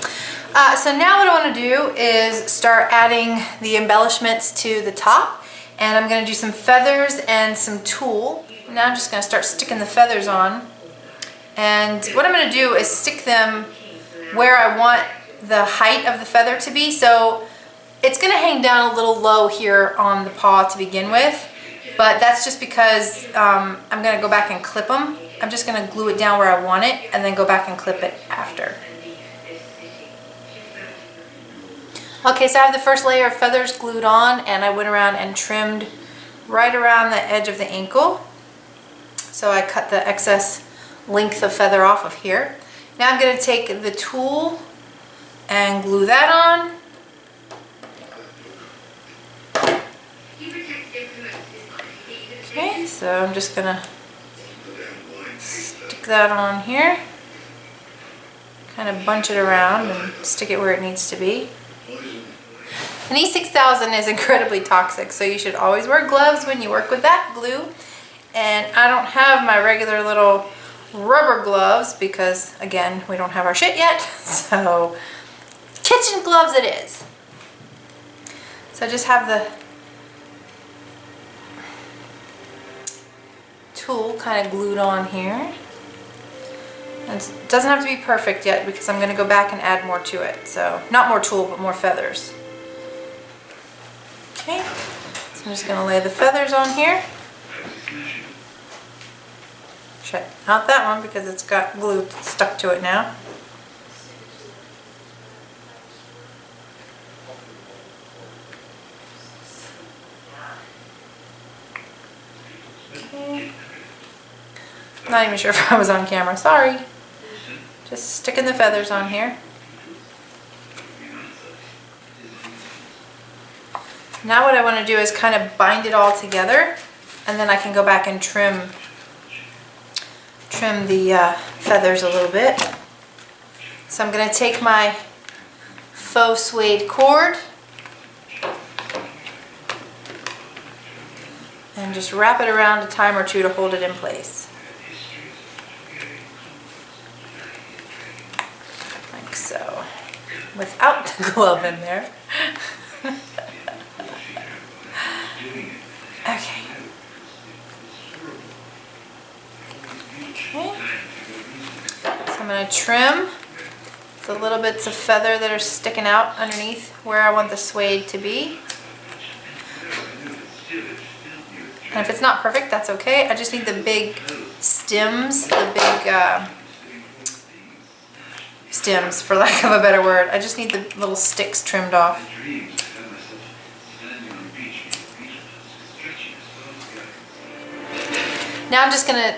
So now what I want to do is start adding the embellishments to the top, and I'm going to do some feathers and some tulle. Now I'm just going to start sticking the feathers on, and what I'm going to do is stick them where I want the height of the feather to be. So It's gonna hang down a little low here on the paw to begin with, but that's just because I'm gonna go back and clip them. I'm just gonna glue it down where I want it and then go back and clip it after. Okay, so I have the first layer of feathers glued on, and I went around and trimmed right around the edge of the ankle. So I cut the excess length of feather off of here. Now I'm going to take the tool and glue that on. Okay, so I'm just going to stick that on here. Kind of bunch it around and stick it where it needs to be. An E6000 is incredibly toxic, so you should always wear gloves when you work with that glue. And I don't have my regular little rubber gloves because, again, we don't have our shit yet. So kitchen gloves it is. So I just have the tool kind of glued on here. And it doesn't have to be perfect yet because I'm going to go back and add more to it. So not more tool, but more feathers. Okay, so I'm just going to lay the feathers on here. Check out that one because it's got glue stuck to it now. Okay. Not even sure if I was on camera, sorry. Just sticking the feathers on here. Now what I want to do is kind of bind it all together, and then I can go back and trim the feathers a little bit. So I'm going to take my faux suede cord and just wrap it around a time or two to hold it in place. Like so. Without the glove in there. Okay. Okay. So I'm going to trim the little bits of feather that are sticking out underneath where I want the suede to be. And if it's not perfect, that's okay. I just need the big stems, stems, for lack of a better word. I just need the little sticks trimmed off. Now I'm just going to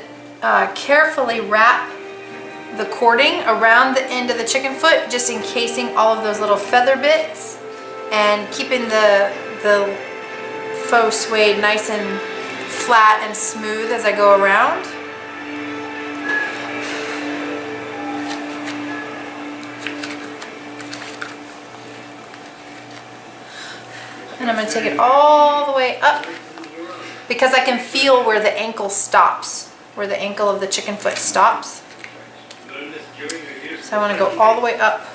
carefully wrap the cording around the end of the chicken foot, just encasing all of those little feather bits and keeping the faux suede nice and flat and smooth as I go around. And I'm going to take it all the way up because I can feel where the ankle stops, where the ankle of the chicken foot stops. So I want to go all the way up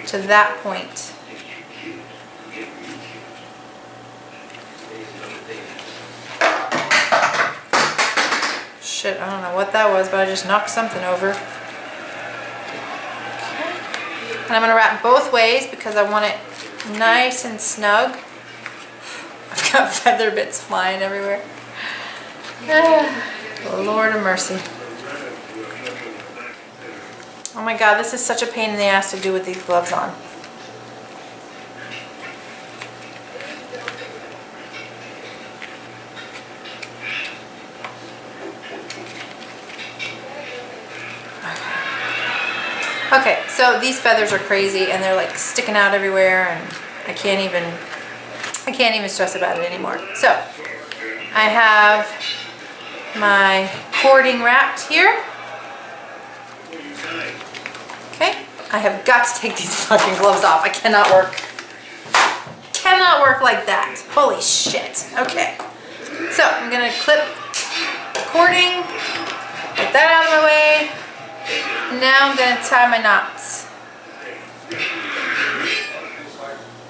to that point. Shit, I don't know what that was, but I just knocked something over. Okay. And I'm going to wrap both ways because I want it nice and snug. I've got feather bits flying everywhere. Lord of mercy. Oh my god, this is such a pain in the ass to do with these gloves on. Okay, so these feathers are crazy and they're like sticking out everywhere, and I can't even stress about it anymore. So I have my cording wrapped here. Okay, I have got to take these fucking gloves off. I cannot work like that. Holy shit. Okay, so I'm gonna clip the cording, get that out of my way. Now I'm gonna tie my knots.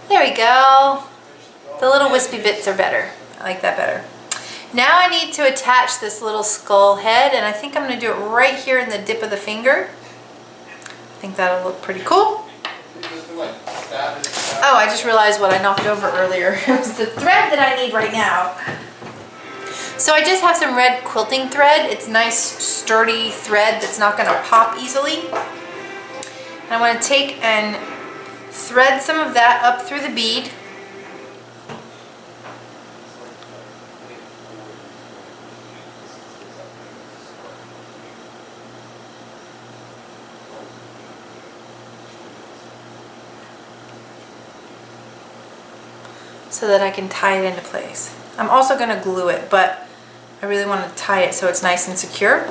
There we go. The little wispy bits are better. I like that better. Now I need to attach this little skull head, and I think I'm going to do it right here in the dip of the finger. I think that'll look pretty cool. Oh, I just realized what I knocked over earlier. It was the thread that I need right now. So I just have some red quilting thread. It's nice, sturdy thread that's not gonna pop easily. And I'm gonna take and thread some of that up through the bead. So that I can tie it into place. I'm also gonna glue it, but I really want to tie it so it's nice and secure.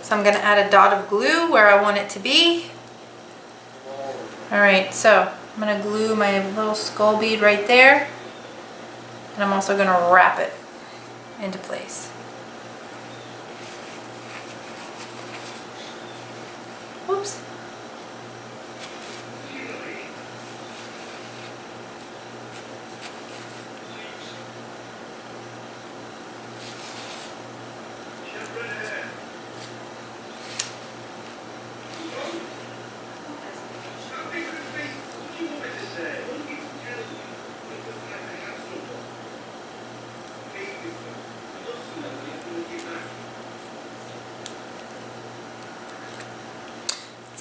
So I'm gonna add a dot of glue where I want it to be. All right, so I'm gonna glue my little skull bead right there. And I'm also gonna wrap it into place. Whoops.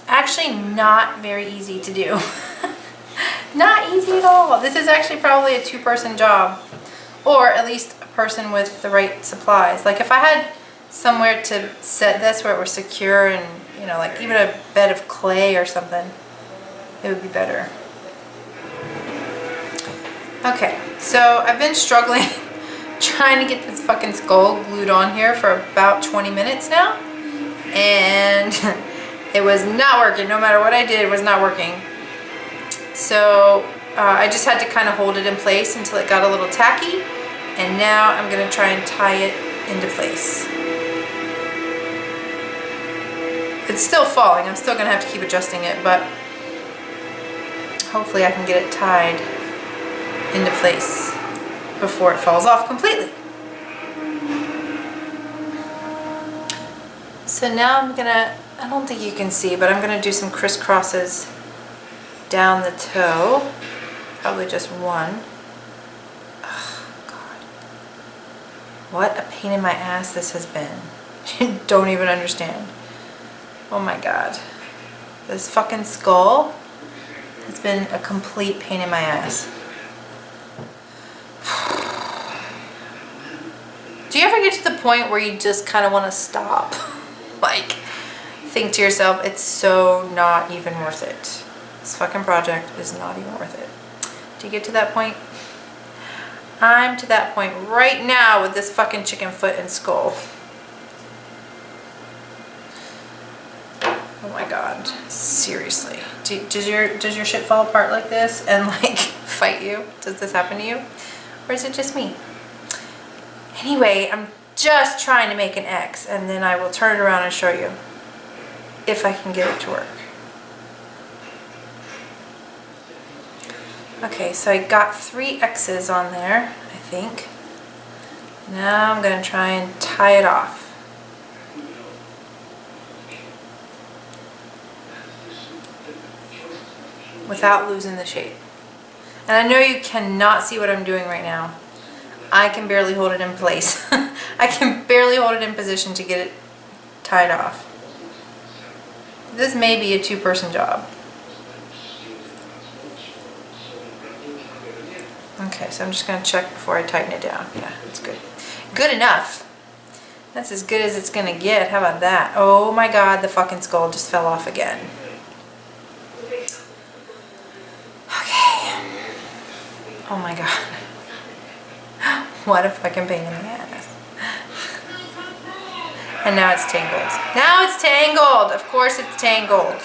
Actually not very easy to do. Not easy at all. This is actually probably a two-person job, or at least a person with the right supplies. Like if I had somewhere to set this where it was secure and, you know, like even a bed of clay or something, it would be better. Okay, so I've been struggling trying to get this fucking skull glued on here for about 20 minutes now, and it was not working. No matter what I did, it was not working. So I just had to kind of hold it in place until it got a little tacky, and now I'm gonna try and tie it into place. It's still falling. I'm still gonna have to keep adjusting it, but hopefully I can get it tied into place before it falls off completely. So now I'm gonna, I don't think you can see, but I'm gonna do some crisscrosses down the toe. Probably just one. Oh, God. What a pain in my ass this has been. You don't even understand. Oh my God. This fucking skull has been a complete pain in my ass. Do you ever get to the point where you just kind of want to stop? Like, think to yourself, it's so not even worth it. This fucking project is not even worth it. Do you get to that point? I'm to that point right now with this fucking chicken foot and skull. Oh my God, seriously. Does your shit fall apart like this and like fight you? Does this happen to you? Or is it just me? Anyway, I'm just trying to make an X, and then I will turn it around and show you if I can get it to work. Okay, so I got 3 X's on there, I think. Now I'm going to try and tie it off. Without losing the shape. And I know you cannot see what I'm doing right now. I can barely hold it in place. I can barely hold it in position to get it tied off. This may be a two-person job. Okay, so I'm just going to check before I tighten it down. Yeah, that's good. Good enough. That's as good as it's going to get. How about that? Oh my God, the fucking skull just fell off again. Okay. Oh my God. What a fucking pain in the ass. And now it's tangled. Now it's tangled. Of course it's tangled.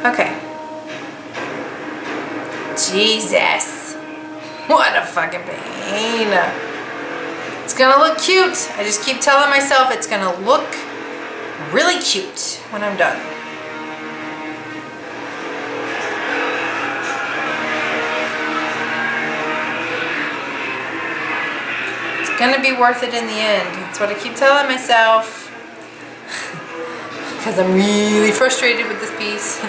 Okay. Jesus. What a fucking pain. It's gonna look cute. I just keep telling myself it's gonna look really cute when I'm done. gonna be worth it in the end. That's what I keep telling myself. Because I'm really frustrated with this piece.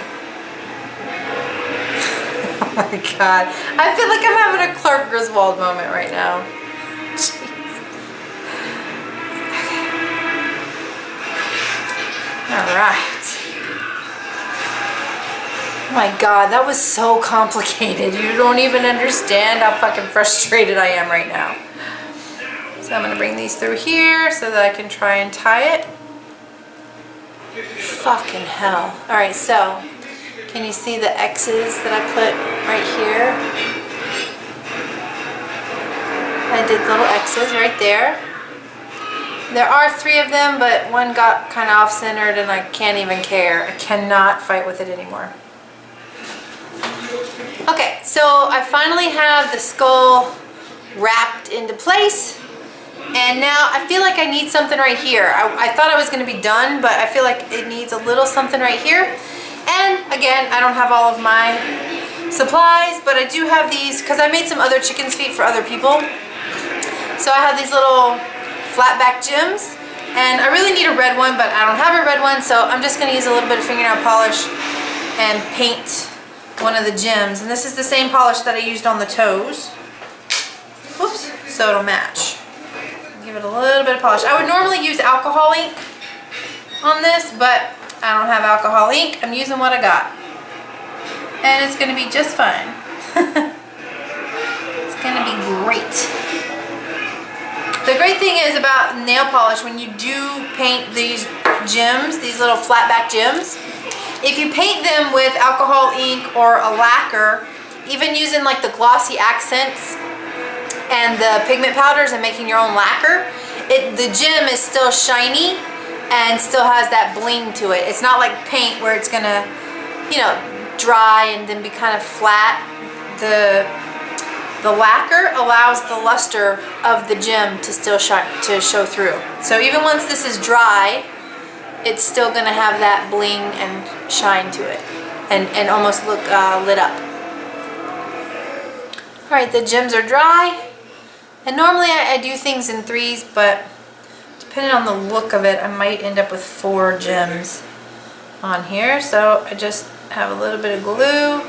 Oh my God. I feel like I'm having a Clark Griswold moment right now. Jesus. Okay. All right. Oh my God, that was so complicated. You don't even understand how fucking frustrated I am right now. So I'm gonna bring these through here so that I can try and tie it. Fucking hell. All right, so can you see the X's that I put right here? I did little X's right there. There are 3 of them, but one got kind of off-centered and I can't even care. I cannot fight with it anymore. Okay, so I finally have the skull wrapped into place. And now I feel like I need something right here. I thought I was going to be done, but I feel like it needs a little something right here. And again, I don't have all of my supplies, but I do have these because I made some other chicken's feet for other people. So I have these little flat back gems, and I really need a red one, but I don't have a red one, so I'm just going to use a little bit of fingernail polish and paint one of the gems. And this is the same polish that I used on the toes. Whoops, so it'll match. Give it a little bit of polish. I would normally use alcohol ink on this, but I don't have alcohol ink. I'm using what I got. And it's going to be just fine. It's going to be great. The great thing is about nail polish, when you do paint these gems, these little flat back gems, if you paint them with alcohol ink or a lacquer, even using like the glossy accents and the pigment powders and making your own lacquer, the gem is still shiny and still has that bling to it. It's not like paint where it's gonna, you know, dry and then be kind of flat. The lacquer allows the luster of the gem to still show through. So even once this is dry, it's still gonna have that bling and shine to it and almost look lit up. All right, the gems are dry. And normally I do things in 3s, but depending on the look of it, I might end up with 4 gems on here. So I just have a little bit of glue.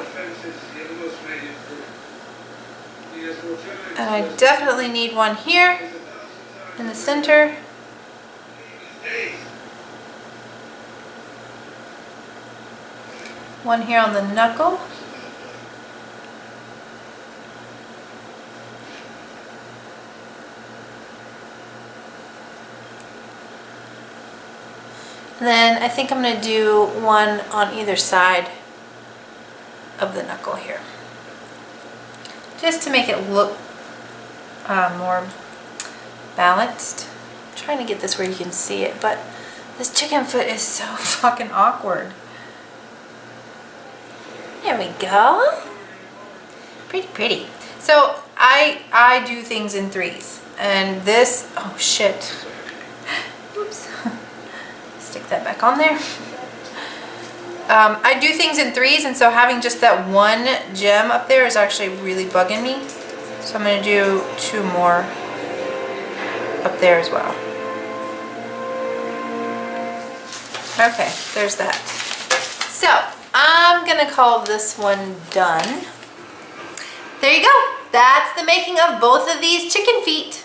And I definitely need one here in the center. One here on the knuckle. And then I think I'm going to do one on either side of the knuckle here, just to make it look more balanced. I'm trying to get this where you can see it, but this chicken foot is so fucking awkward. There we go. Pretty pretty. So I do things in 3s, and this, oh shit. Oops. Stick that back on there. I do things in 3s, and so having just that one gem up there is actually really bugging me. So I'm going to do 2 more up there as well. Okay, there's that. So I'm going to call this one done. There you go. That's the making of both of these chicken feet.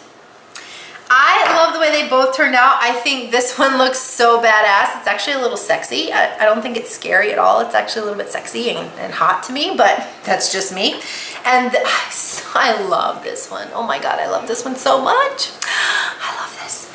I love the way they both turned out. I think this one looks so badass. It's actually a little sexy. I don't think it's scary at all. It's actually a little bit sexy and hot to me, but that's just me. And I love this one. Oh my God, I love this one so much. I love this.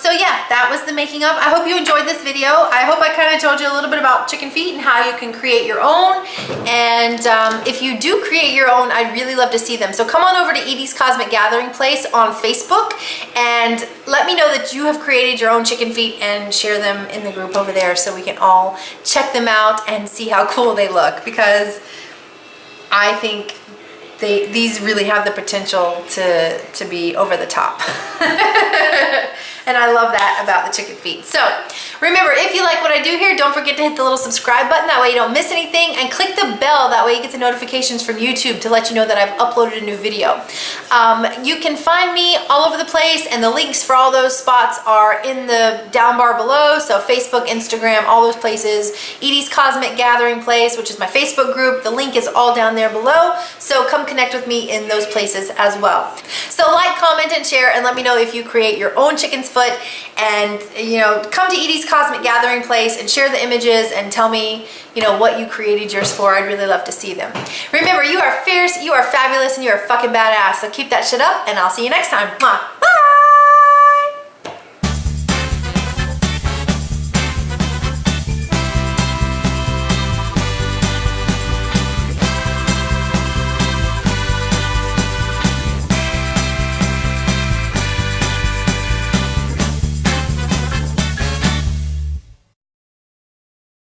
So yeah, that was the making of. I hope you enjoyed this video. I hope I kind of told you a little bit about chicken feet and how you can create your own. And if you do create your own, I'd really love to see them. So come on over to Edie's Cosmic Gathering Place on Facebook and let me know that you have created your own chicken feet and share them in the group over there so we can all check them out and see how cool they look, because I think these really have the potential to be over the top. And And I love that about the chicken feet. So remember, if you like what I do here, don't forget to hit the little subscribe button. That way you don't miss anything. And click the bell. That way you get the notifications from YouTube to let you know that I've uploaded a new video. You can find me all over the place, and the links for all those spots are in the down bar below. So Facebook, Instagram, all those places. Edie's Cosmic Gathering Place, which is my Facebook group. The link is all down there below. So come connect with me in those places as well. So like, comment, and share, and let me know if you create your own chicken's foot. And come to Edie's Cosmic Gathering Place and share the images and tell me what you created yours for. I'd really love to see them. Remember, you are fierce, you are fabulous, and you are fucking badass. So keep that shit up, and I'll see you next time. Mwah.